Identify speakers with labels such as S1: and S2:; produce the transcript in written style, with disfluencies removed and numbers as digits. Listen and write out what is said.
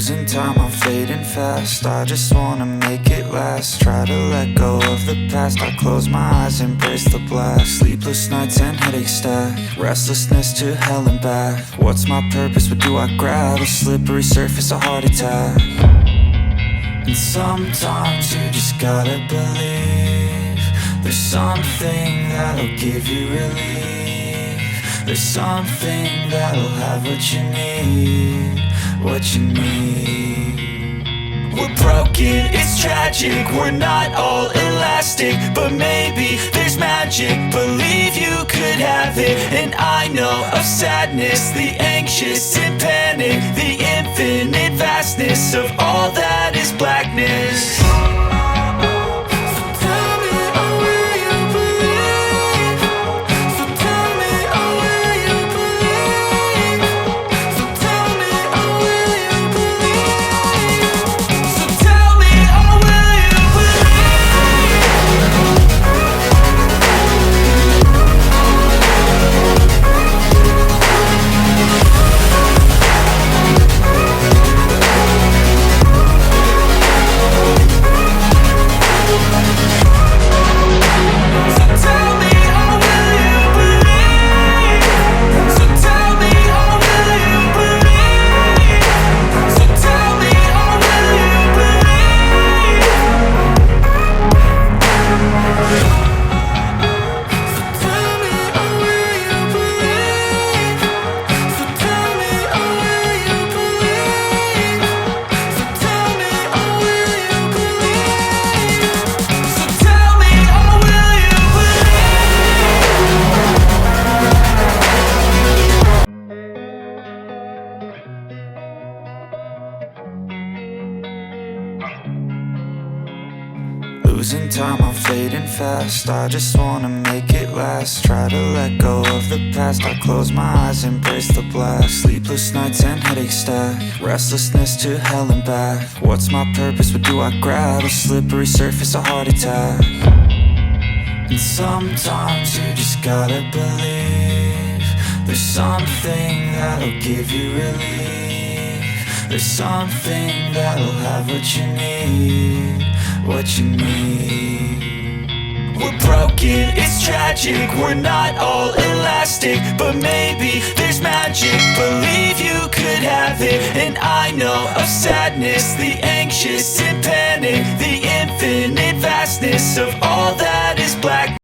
S1: Losing time, I'm fading fast. I just wanna make it last. Try to let go of the past. I close my eyes, embrace the blast. Sleepless nights and headaches stack. Restlessness to hell and back. What's my purpose? What do I grab? A slippery surface, a heart attack. And sometimes you just gotta believe there's something that'll give you relief. There's something that'll have what you need, what you need. We're broken, it's tragic, we're not all elastic, but maybe there's magic. Believe you could have it. And I know of sadness, the anxious and panic, the infinite vastness of all that is blackness. Losing time, I'm fading fast. I just wanna make it last. Try to let go of the past. I close my eyes, embrace the blast. Sleepless nights and headaches stack. Restlessness to hell and back. What's my purpose? What do I grab? A slippery surface, a heart attack. And sometimes you just gotta believe there's something that'll give you relief. There's something that'll have what you need, what you need. We're broken, it's tragic, we're not all elastic, but maybe there's magic. Believe you could have it. And I know of sadness, the anxious and panic, the infinite vastness of all that is black.